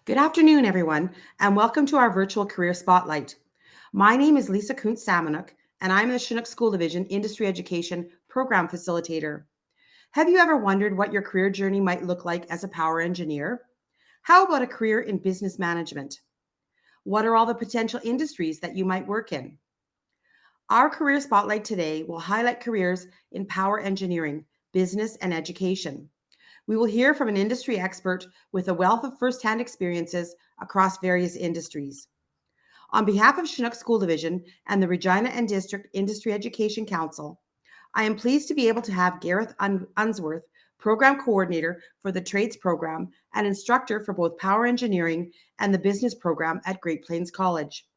Good afternoon, everyone, and welcome to our virtual career spotlight. My name is Lisa Kuntz-Samanuk, and I'm the Chinook School Division Industry Education Program Facilitator. Have you ever wondered what your career journey might look like as a power engineer? How about a career in business management? What are all the potential industries that you might work in? Our career spotlight today will highlight careers in power engineering, business, and education. We will hear from an industry expert with a wealth of firsthand experiences across various industries. On behalf of Chinook School Division and the Regina and District Industry Education Council, I am pleased to be able to have Gareth Unsworth, Program Coordinator for the Trades Program and Instructor for both Power Engineering and the Business Program at Great Plains College.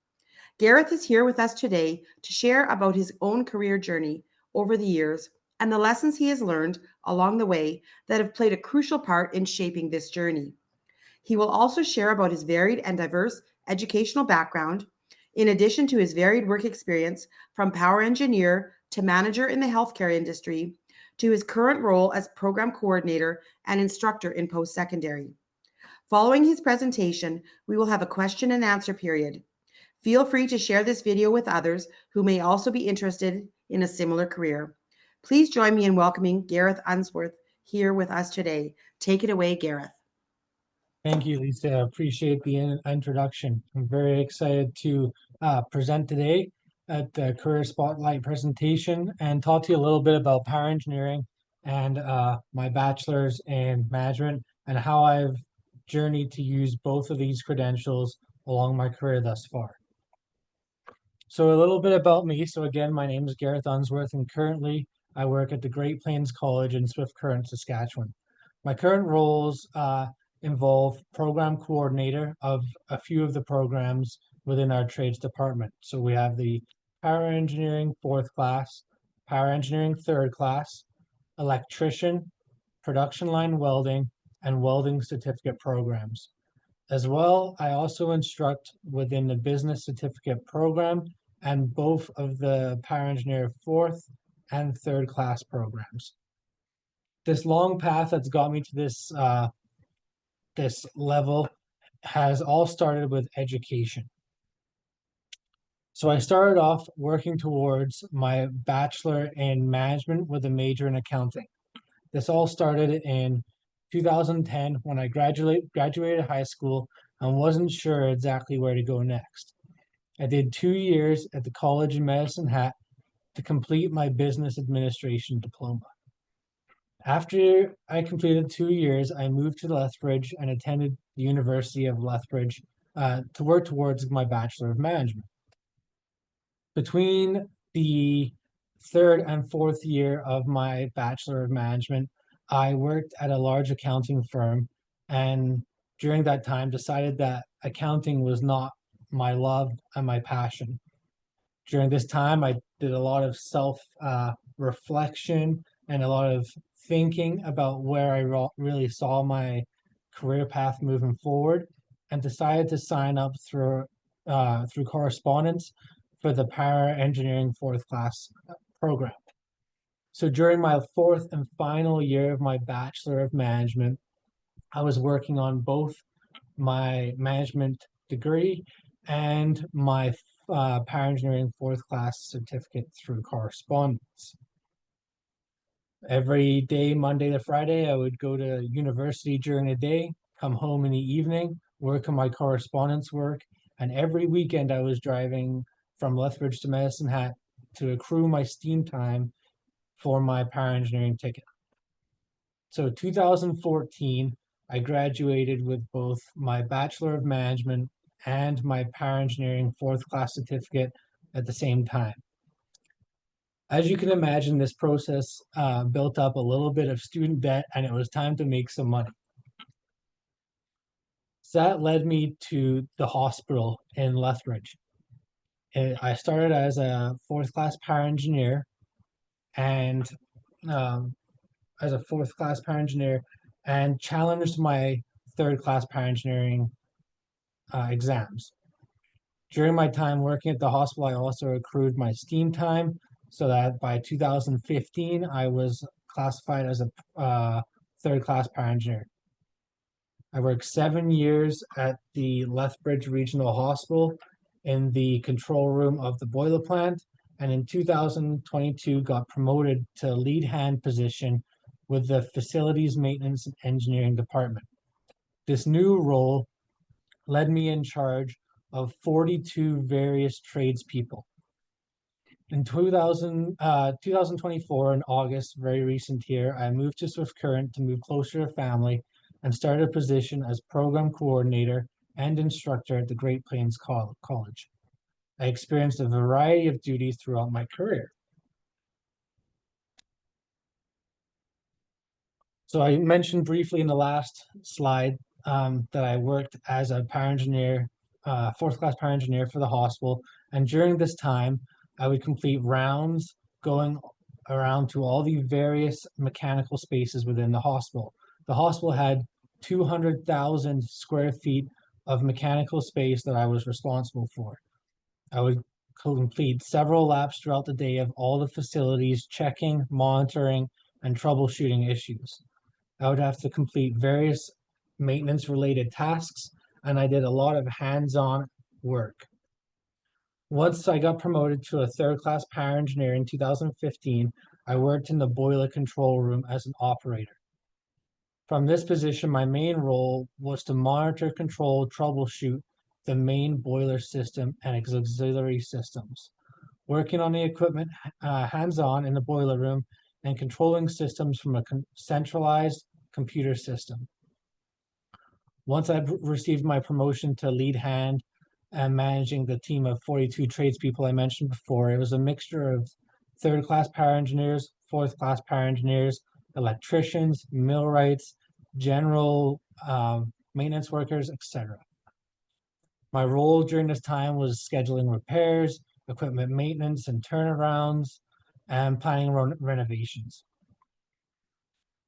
Gareth is here with us today to share about his own career journey over the years and the lessons he has learned along the way that have played a crucial part in shaping this journey. He will also share about his varied and diverse educational background, in addition to his varied work experience from power engineer to manager in the healthcare industry to his current role as program coordinator and instructor in post-secondary. Following his presentation, we will have a question and answer period. Feel free to share this video with others who may also be interested in a similar career. Please join me in welcoming Gareth Unsworth here with us today. Take it away, Gareth. Thank you, Lisa. I appreciate the introduction. I'm very excited to present today at the Career Spotlight presentation and talk to you a little bit about power engineering and my bachelor's in management and how I've journeyed to use both of these credentials along my career thus far. So a little bit about me. So again, my name is Gareth Unsworth, and currently I work at the Great Plains College in Swift Current, Saskatchewan. My current roles involve program coordinator of a few of the programs within our trades department. So we have the power engineering 4th class, power engineering 3rd class, electrician, production line welding, and welding certificate programs. As well, I also instruct within the business certificate program and both of the power engineer 4th and 3rd class programs. This long path that's got me to this level has all started with education. So I started off working towards my bachelor in management with a major in accounting. This all started in 2010 when I graduated high school and wasn't sure exactly where to go next. I did 2 years at the College of Medicine Hat to complete my business administration diploma. After I completed 2 years, I moved to Lethbridge and attended the University of Lethbridge to work towards my Bachelor of Management. Between the 3rd and 4th year of my Bachelor of Management, I worked at a large accounting firm, and during that time decided that accounting was not my love and my passion. During this time, I did a lot of self reflection and a lot of thinking about where I really saw my career path moving forward, and decided to sign up through correspondence for the power engineering 4th class program. So during my 4th and final year of my Bachelor of Management, I was working on both my management degree and my power engineering 4th class certificate through correspondence. Every day, Monday to Friday, I would go to university during the day, come home in the evening, work on my correspondence work, and every weekend I was driving from Lethbridge to Medicine Hat to accrue my steam time for my power engineering ticket. So 2014, I graduated with both my Bachelor of Management and my power engineering 4th class certificate at the same time. As you can imagine, this process built up a little bit of student debt, and it was time to make some money. So that led me to the hospital in Lethbridge. And I started as a 4th class power engineer, and as a 4th class power engineer, and challenged my 3rd class power engineering exams. During my time working at the hospital, I also accrued my steam time so that by 2015, I was classified as a 3rd class power engineer. I worked 7 years at the Lethbridge Regional Hospital in the control room of the boiler plant, and in 2022 got promoted to lead hand position with the Facilities Maintenance and Engineering Department. This new role led me in charge of 42 various tradespeople. In 2024, in August, very recent here, I moved to Swift Current to move closer to family and started a position as program coordinator and instructor at the Great Plains College. I experienced a variety of duties throughout my career. So I mentioned briefly in the last slide that I worked as a power engineer, fourth class power engineer for the hospital. And during this time, I would complete rounds going around to all the various mechanical spaces within the hospital. The hospital had 200,000 square feet of mechanical space that I was responsible for. I would complete several laps throughout the day of all the facilities, checking, monitoring, and troubleshooting issues. I would have to complete various maintenance related tasks, and I did a lot of hands-on work. Once I got promoted to a third class power engineer in 2015, I worked in the boiler control room as an operator. From this position, my main role was to monitor, control, troubleshoot the main boiler system and its auxiliary systems, working on the equipment hands-on in the boiler room and controlling systems from a centralized computer system. Once I received my promotion to lead hand and managing the team of 42 tradespeople I mentioned before, it was a mixture of third class power engineers, fourth class power engineers, electricians, millwrights, general maintenance workers, etc. My role during this time was scheduling repairs, equipment maintenance and turnarounds, and planning renovations.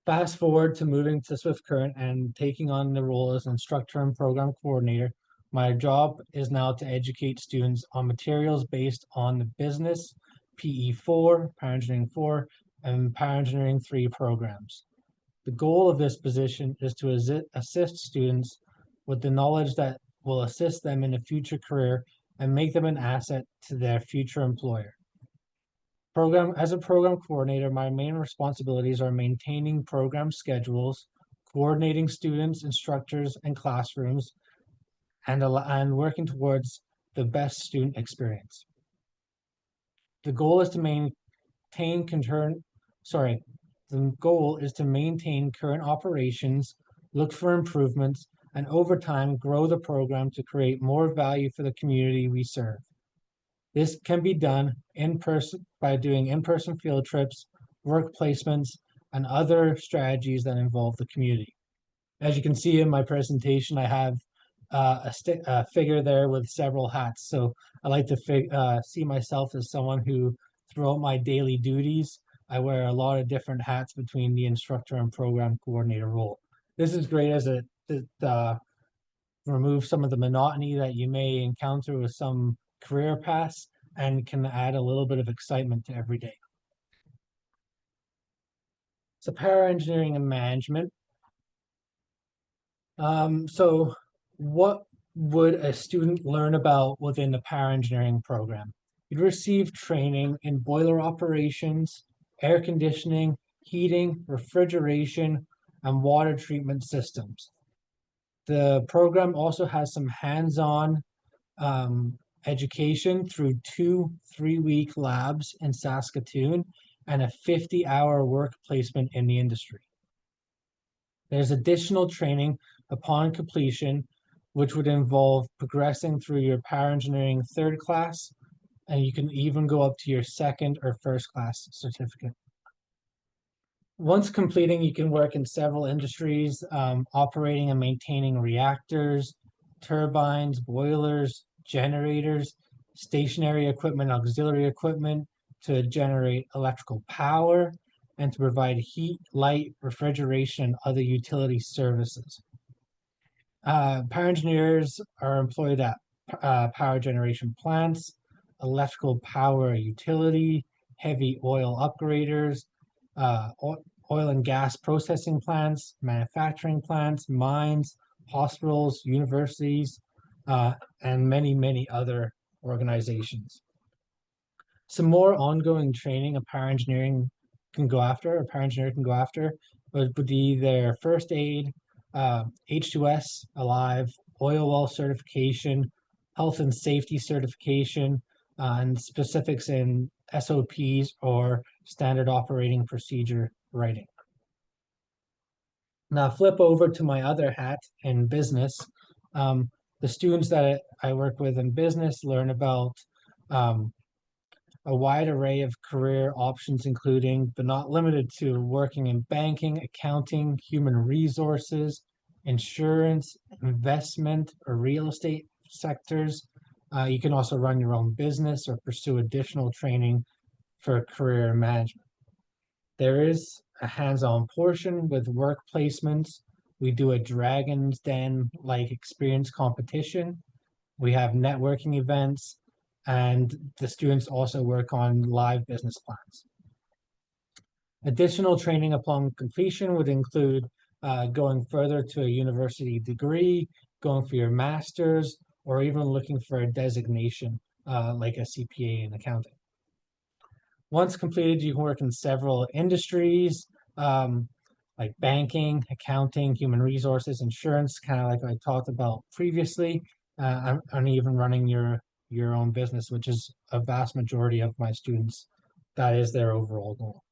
Fast forward to moving to Swift Current and taking on the role as instructor and program coordinator. My job is now to educate students on materials based on the business, PE4, Power Engineering 4, and Power Engineering 3 programs. The goal of this position is to assist students with the knowledge that will assist them in a future career and make them an asset to their future employer. As a program coordinator, my main responsibilities are maintaining program schedules, coordinating students, instructors, and classrooms, and working towards the best student experience. The goal is to maintain current operations, look for improvements, and over time grow the program to create more value for the community we serve. This can be done in person by doing in-person field trips, work placements, and other strategies that involve the community. As you can see in my presentation, I have a figure there with several hats. So I like to see myself as someone who, throughout my daily duties, I wear a lot of different hats between the instructor and program coordinator role. This is great as it removes some of the monotony that you may encounter with some career paths and can add a little bit of excitement to every day. So power engineering and management. So what would a student learn about within the power engineering program? You'd receive training in boiler operations, air conditioning, heating, refrigeration, and water treatment systems. The program also has some hands-on education through 2 3-week labs in Saskatoon and a 50-hour work placement in the industry. There's additional training upon completion, which would involve progressing through your power engineering third class, and you can even go up to your second or first class certificate. Once completing, you can work in several industries, operating and maintaining reactors, turbines, boilers, generators, stationary equipment, auxiliary equipment to generate electrical power, and to provide heat, light, refrigeration, and other utility services. Power engineers are employed at power generation plants, electrical power utility, heavy oil upgraders, oil and gas processing plants, manufacturing plants, mines, hospitals, universities, and many, many other organizations. Some more ongoing training a power engineer can go after would be their first aid, H2S, Alive, oil well certification, health and safety certification, and specifics in SOPs or standard operating procedure writing. Now flip over to my other hat in business. The students that I work with in business learn about a wide array of career options, including but not limited to working in banking, accounting, human resources, insurance, investment, or real estate sectors. You can also run your own business or pursue additional training for career management. There is a hands-on portion with work placements. We do a Dragon's Den-like experience competition. We have networking events, and the students also work on live business plans. Additional training upon completion would include going further to a university degree, going for your master's, or even looking for a designation like a CPA in accounting. Once completed, you can work in several industries, like banking, accounting, human resources, insurance, kind of like I talked about previously, and even running your own business, which is a vast majority of my students. That is their overall goal.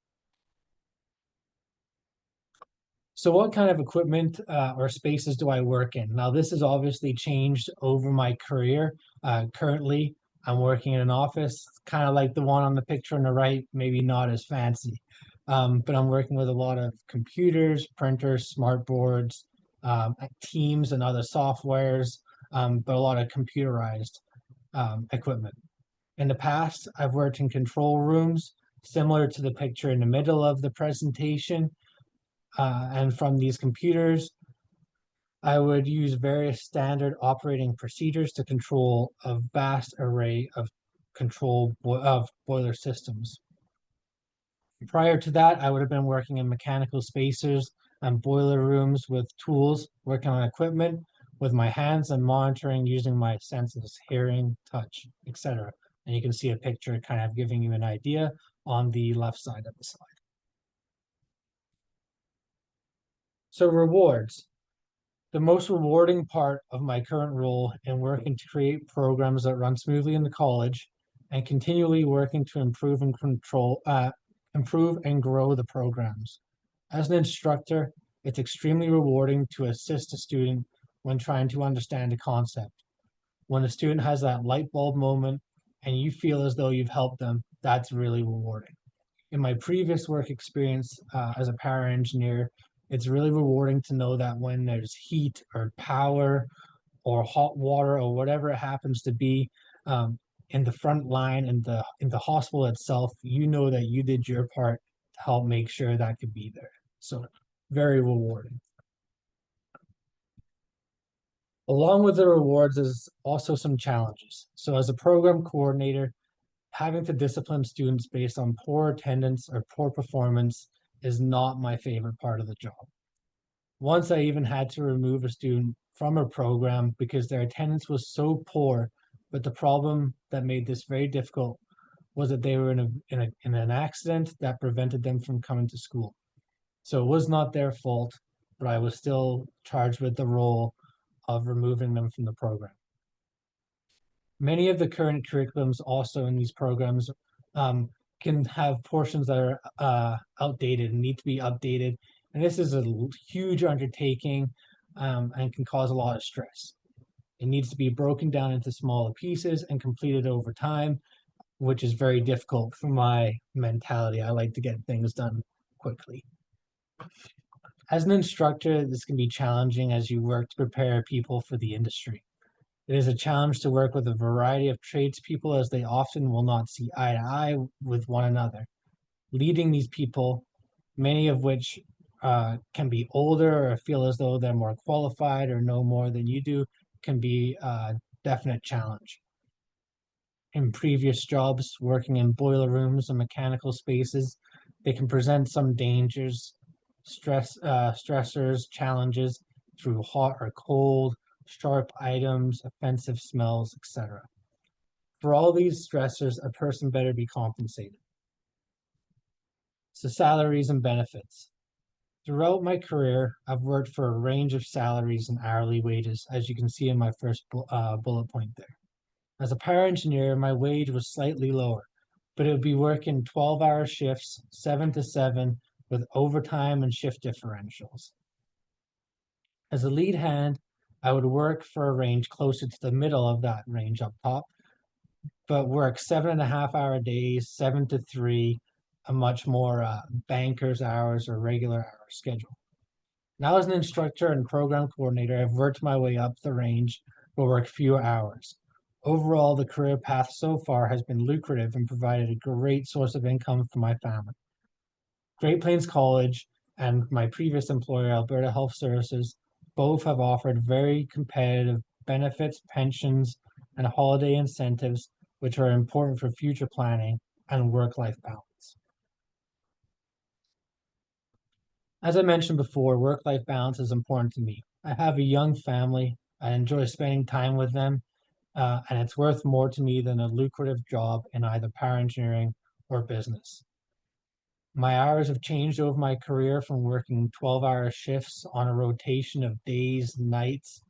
So what kind of equipment or spaces do I work in? Now, this has obviously changed over my career. Currently, I'm working in an office, kind of like the one on the picture on the right, maybe not as fancy. But I'm working with a lot of computers, printers, smart boards, Teams and other softwares, but a lot of computerized equipment. In the past, I've worked in control rooms, similar to the picture in the middle of the presentation. And from these computers, I would use various standard operating procedures to control a vast array of boiler systems. Prior to that, I would have been working in mechanical spaces and boiler rooms with tools, working on equipment with my hands and monitoring using my senses, hearing, touch, etc. And you can see a picture kind of giving you an idea on the left side of the slide. So rewards. The most rewarding part of my current role in working to create programs that run smoothly in the college and continually working to improve and grow the programs. As an instructor, it's extremely rewarding to assist a student when trying to understand a concept. When a student has that light bulb moment and you feel as though you've helped them, that's really rewarding. In my previous work experience as a power engineer, it's really rewarding to know that when there's heat or power or hot water or whatever it happens to be in the front line in the hospital itself, you know that you did your part to help make sure that could be there. So very rewarding. Along with the rewards is also some challenges. So as a program coordinator, having to discipline students based on poor attendance or poor performance is not my favorite part of the job. Once I even had to remove a student from a program because their attendance was so poor, but the problem that made this very difficult was that they were in an accident that prevented them from coming to school. So it was not their fault, but I was still charged with the role of removing them from the program. Many of the current curriculums also in these programs can have portions that are outdated and need to be updated. And this is a huge undertaking and can cause a lot of stress. It needs to be broken down into smaller pieces and completed over time, which is very difficult for my mentality. I like to get things done quickly. As an instructor, this can be challenging as you work to prepare people for the industry. It is a challenge to work with a variety of tradespeople as they often will not see eye to eye with one another. Leading these people, many of which can be older or feel as though they're more qualified or know more than you do, can be a definite challenge. In previous jobs, working in boiler rooms and mechanical spaces, they can present some dangers, stressors, challenges, through hot or cold, sharp items, offensive smells, etc. For all these stressors, a person better be compensated. So salaries and benefits. Throughout my career, I've worked for a range of salaries and hourly wages, as you can see in my first bullet point there. As a power engineer, my wage was slightly lower, but it would be working 12-hour shifts, 7 to 7, with overtime and shift differentials. As a lead hand, I would work for a range closer to the middle of that range up top, but work 7.5 hour days, 7 to 3, a much more banker's hours or regular hour schedule. Now, as an instructor and program coordinator, I've worked my way up the range but work fewer hours. Overall, the career path so far has been lucrative and provided a great source of income for my family. Great Plains College and my previous employer, Alberta Health Services, both have offered very competitive benefits, pensions, and holiday incentives, which are important for future planning and work-life balance. As I mentioned before, work-life balance is important to me. I have a young family. I enjoy spending time with them, and it's worth more to me than a lucrative job in either power engineering or business. My hours have changed over my career from working 12-hour shifts on a rotation of days, nights,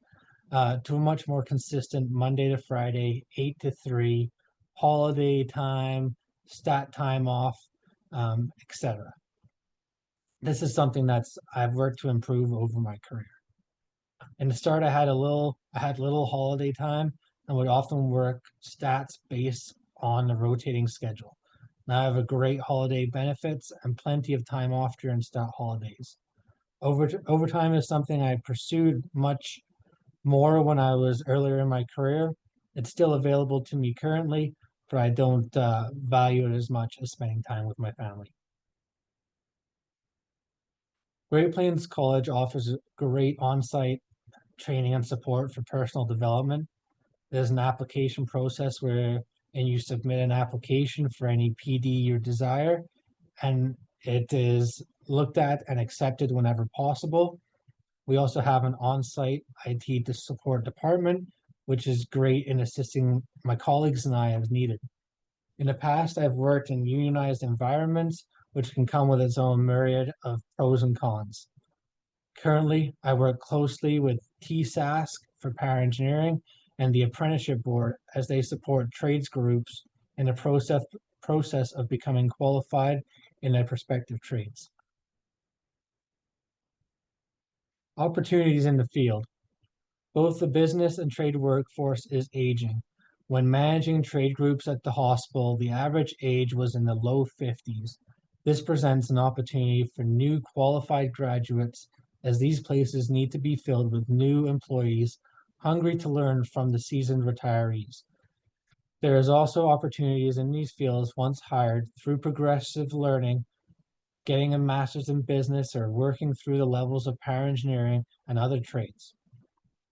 to a much more consistent Monday to Friday, 8 to 3, holiday time, stat time off, etc. This is something I've worked to improve over my career. In the start, I had little holiday time and would often work stats based on the rotating schedule. Now I have a great holiday benefits and plenty of time off during stat holidays. Overtime is something I pursued much more when I was earlier in my career. It's still available to me currently, but I don't value it as much as spending time with my family. Great Plains College offers great on-site training and support for personal development. There's an application process and you submit an application for any PD you desire, and it is looked at and accepted whenever possible. We also have an on-site IT support department, which is great in assisting my colleagues and I as needed. In the past, I've worked in unionized environments, which can come with its own myriad of pros and cons. Currently, I work closely with TSASC for power engineering and the apprenticeship board as they support trades groups in the process of becoming qualified in their respective trades. Opportunities in the field. Both the business and trade workforce is aging. When managing trade groups at the hospital, the average age was in the low 50s. This presents an opportunity for new qualified graduates as these places need to be filled with new employees hungry to learn from the seasoned retirees. There is also opportunities in these fields once hired through progressive learning, getting a master's in business or working through the levels of power engineering and other trades.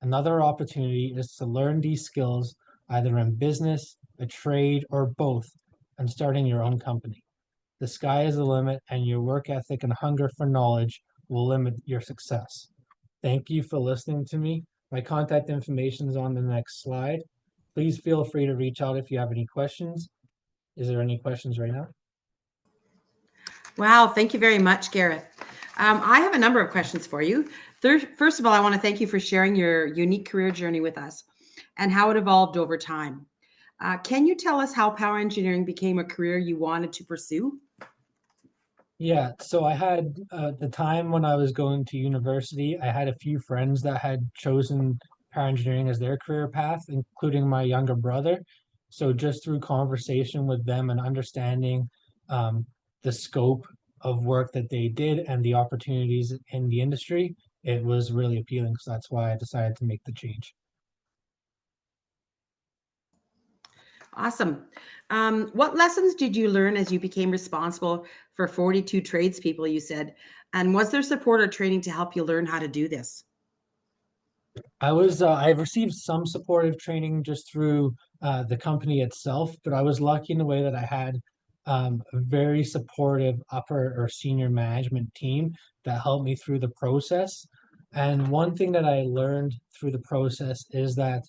Another opportunity is to learn these skills either in business, a trade, or both, and starting your own company. The sky is the limit, and your work ethic and hunger for knowledge will limit your success. Thank you for listening to me. My contact information is on the next slide. Please feel free to reach out if you have any questions. Is there any questions right now? Wow, thank you very much, Gareth. I have a number of questions for you. First of all, I want to thank you for sharing your unique career journey with us and how it evolved over time. Can you tell us how power engineering became a career you wanted to pursue? Yeah, so I had the time when I was going to university, I had a few friends that had chosen power engineering as their career path, including my younger brother. So just through conversation with them and understanding um, the scope of work that they did and the opportunities in the industry, it was really appealing. So that's why I decided to make the change. Awesome. What lessons did you learn as you became responsible for 42 tradespeople, you said? And was there support or training to help you learn how to do this? I received some supportive training just through the company itself, but I was lucky in the way that I had a very supportive upper or senior management team that helped me through the process. And one thing that I learned through the process is that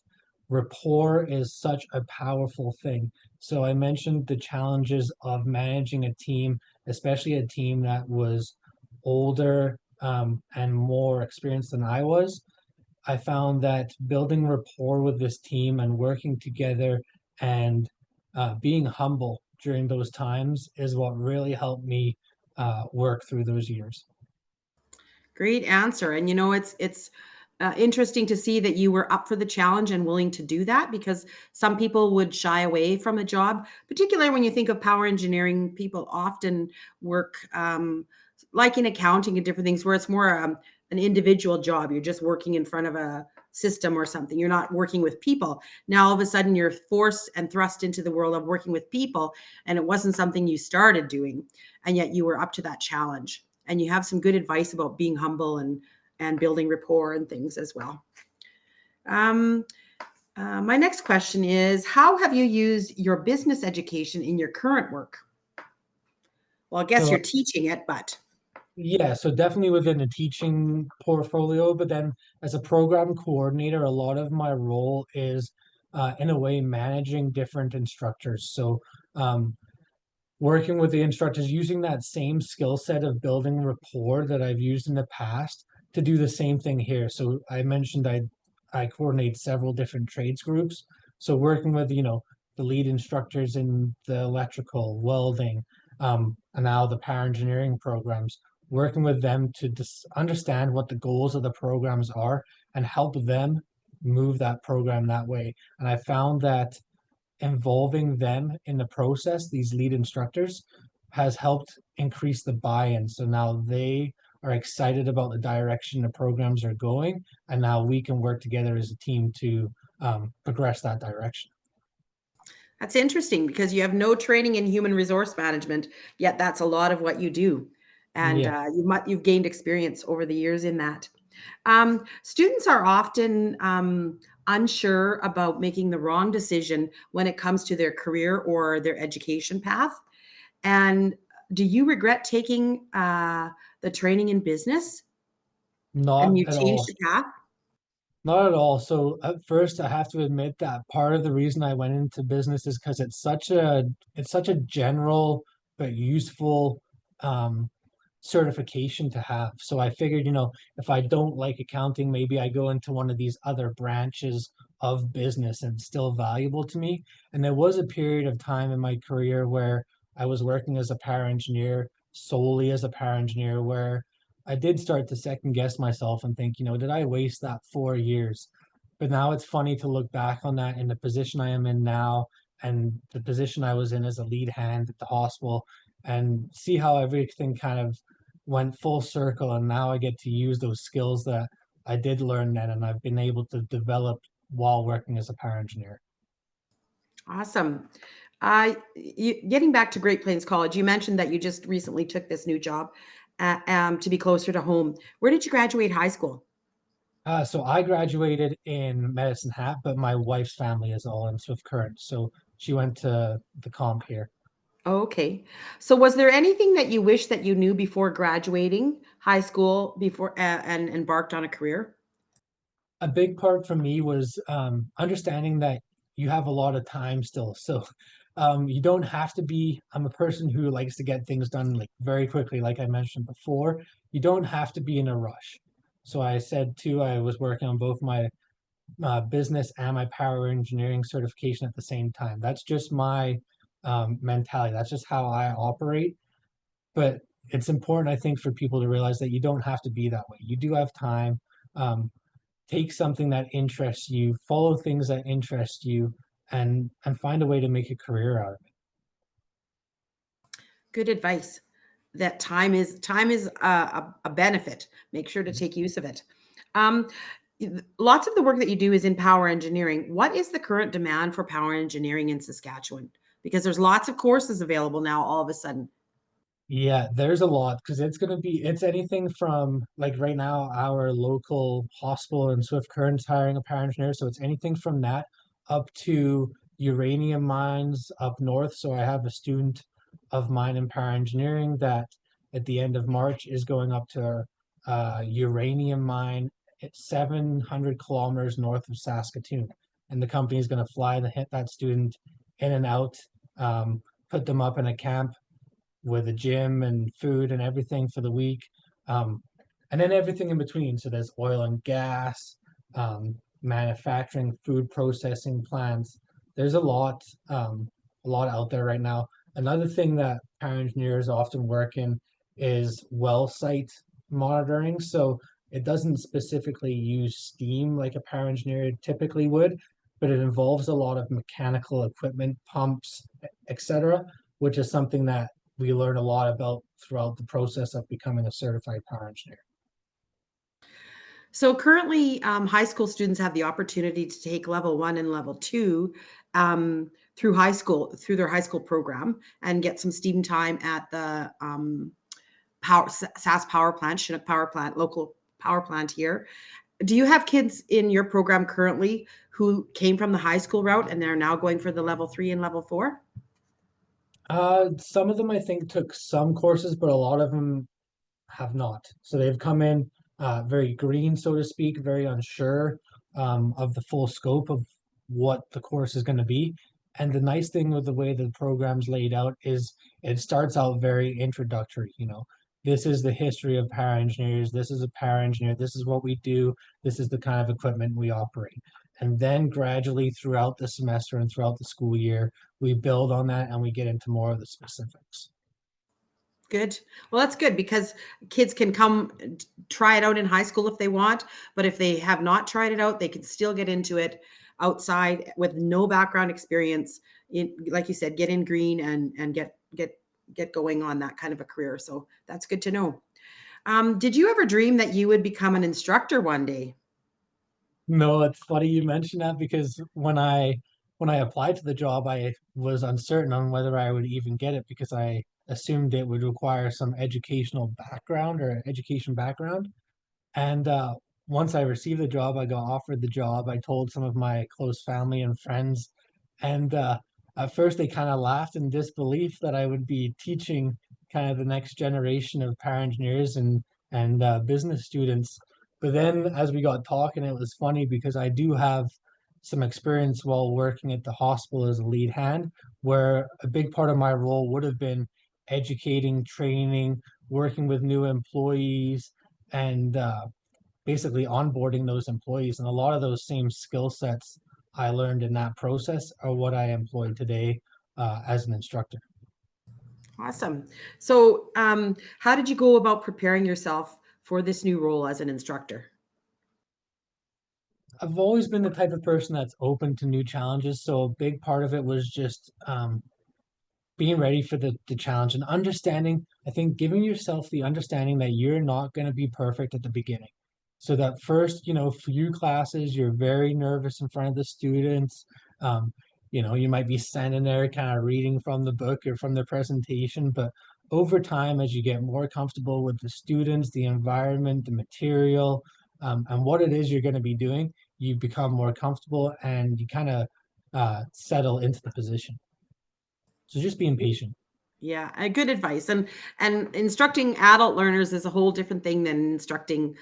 rapport is such a powerful thing. So I mentioned the challenges of managing a team, especially a team that was older and more experienced than I was. I found that building rapport with this team and working together and being humble during those times is what really helped me work through those years. Great answer. And it's interesting to see that you were up for the challenge and willing to do that, because some people would shy away from a job, particularly when you think of power engineering. People often work like in accounting and different things where it's more an individual job. You're just working in front of a system or something. You're not working with people. Now all of a sudden you're forced and thrust into the world of working with people, and it wasn't something you started doing, and yet you were up to that challenge. And you have some good advice about being humble and building rapport and things as well. Um, my next question is, how have you used your business education in your current work? Well, I guess So you're teaching it, but yeah, so definitely within the teaching portfolio, but then as a program coordinator, a lot of my role is in a way managing different instructors. So um, working with the instructors, using that same skill set of building rapport that I've used in the past to do the same thing here. So I mentioned I coordinate several different trades groups. So working with, the lead instructors in the electrical, welding, and now the power engineering programs, working with them to understand what the goals of the programs are and help them move that program that way. And I found that involving them in the process, these lead instructors, has helped increase the buy-in. So now they are excited about the direction the programs are going, and now we can work together as a team to progress that direction. that's interesting because you have no training in human resource management, yet that's a lot of what you do. And Yeah, you've gained experience over the years in that. Students are often unsure about making the wrong decision when it comes to their career or their education path. And do you regret taking the training in business and not you at changed all. the path? Not at all. So at first, I have to admit that part of the reason I went into business is because it's such a general but useful um, certification to have. So I figured, if I don't like accounting, maybe I go into one of these other branches of business and it's still valuable to me. And there was a period of time in my career where I was working as a power engineer, solely as a power engineer, where I did start to second guess myself and think, did I waste that 4 years? But now it's funny to look back on that in the position I am in now and the position I was in as a lead hand at the hospital and see how everything kind of went full circle. And now I get to use those skills that I did learn then and I've been able to develop while working as a power engineer. Awesome. Getting back to Great Plains College, you mentioned that you just recently took this new job to be closer to home. Where did you graduate high school? So I graduated in Medicine Hat, but my wife's family is all in Swift Current. So she went to the comp here. Okay. So was there anything that you wish that you knew before graduating high school before and embarked on a career? A big part for me was understanding that you have a lot of time still. So you don't have to be, I'm a person who likes to get things done like very quickly, like I mentioned before. You don't have to be in a rush. So I said too, I was working on both my business and my power engineering certification at the same time. That's just my mentality. That's just how I operate. But it's important, I think, for people to realize that you don't have to be that way. You do have time. Um, Take something that interests you, follow things that interest you, and find a way to make a career out of it. Good advice. That time is a benefit. Make sure to take use of it. Um, Lots of the work that you do is in power engineering. What is the current demand for power engineering in Saskatchewan? Because there's lots of courses available now all of a sudden. Yeah, there's a lot because it's anything from like right now our local hospital in Swift Current's hiring a power engineer, so it's anything from that up to uranium mines up north. So I have a student of mine in power engineering that at the end of March is going up to uranium mine at 700 kilometers north of Saskatoon. And the company is going to fly that student in and out, put them up in a camp with a gym and food and everything for the week. Um, and then everything in between. So there's oil and gas, um, manufacturing, food processing plants. There's a lot out there right now. Another thing that power engineers often work in is well site monitoring. So it doesn't specifically use steam like a power engineer typically would, but it involves a lot of mechanical equipment, pumps, etc., which is something that we learn a lot about throughout the process of becoming a certified power engineer. So currently, high school students have the opportunity to take level 1 and level 2 through their high school program, and get some STEAM time at the SAS power plant, Chinook power plant, local power plant here. Do you have kids in your program currently who came from the high school route and they're now going for the level 3 and level 4? Some of them I think took some courses, but a lot of them have not. So they've come in very green, so to speak, very unsure of the full scope of what the course is going to be. And the nice thing with the way the program's laid out is it starts out very introductory. This is the history of power engineers. This is a power engineer. This is what we do. This is the kind of equipment we operate. And then gradually throughout the semester and throughout the school year, we build on that and we get into more of the specifics. Good. Well, that's good because kids can come try it out in high school if they want, but if they have not tried it out, they can still get into it outside with no background experience. Like you said, get in green and get going on that kind of a career. So that's good to know. Did you ever dream that you would become an instructor one day? No, it's funny you mentioned that because when I applied to the job, I was uncertain on whether I would even get it because I assumed it would require some educational background or education background. And once I received the job, I got offered the job. I told some of my close family and friends, and at first they kind of laughed in disbelief that I would be teaching kind of the next generation of power engineers and business students. But then as we got talking, it was funny because I do have some experience while working at the hospital as a lead hand, where a big part of my role would have been educating, training, working with new employees, and basically onboarding those employees. And a lot of those same skill sets I learned in that process are what I employ today as an instructor. Awesome. So, how did you go about preparing yourself for this new role as an instructor? I've always been the type of person that's open to new challenges. So a big part of it was just being ready for the challenge and understanding, I think giving yourself the understanding that you're not going to be perfect at the beginning. So that first, few classes, you're very nervous in front of the students. Um, you might be standing there kind of reading from the book or from the presentation, but over time, as you get more comfortable with the students, the environment, the material, and what it is you're going to be doing, you become more comfortable and you kind of settle into the position. So just being patient. Yeah, good advice. And instructing adult learners is a whole different thing than instructing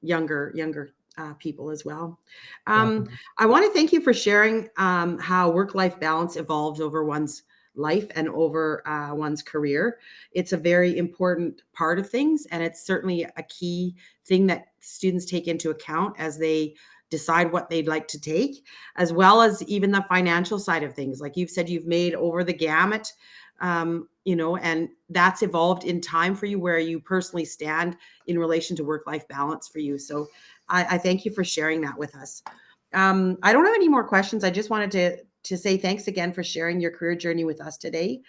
younger people as well. Um, Definitely. I want to thank you for sharing how work-life balance evolves over one's life and over one's career. It's a very important part of things, and it's certainly a key thing that students take into account as they decide what they'd like to take, as well as even the financial side of things. Like you've said, you've made over the gamut, and that's evolved in time for you where you personally stand in relation to work-life balance for you. So I thank you for sharing that with us. I don't have any more questions. I just wanted to say thanks again for sharing your career journey with us today.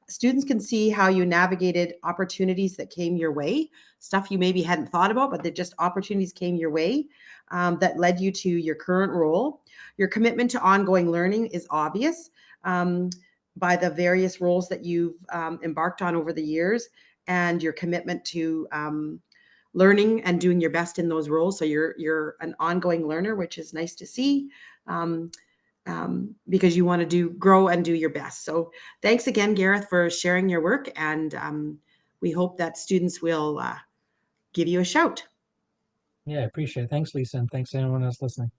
Students can see how you navigated opportunities that came your way, stuff you maybe hadn't thought about, but that just opportunities came your way that led you to your current role. Your commitment to ongoing learning is obvious by the various roles that you've embarked on over the years, and your commitment to learning and doing your best in those roles. So you're an ongoing learner, which is nice to see. Um, because you want to grow and do your best. So thanks again, Gareth, for sharing your work. And we hope that students will give you a shout. Yeah, I appreciate it. Thanks, Lisa, and thanks to anyone else listening.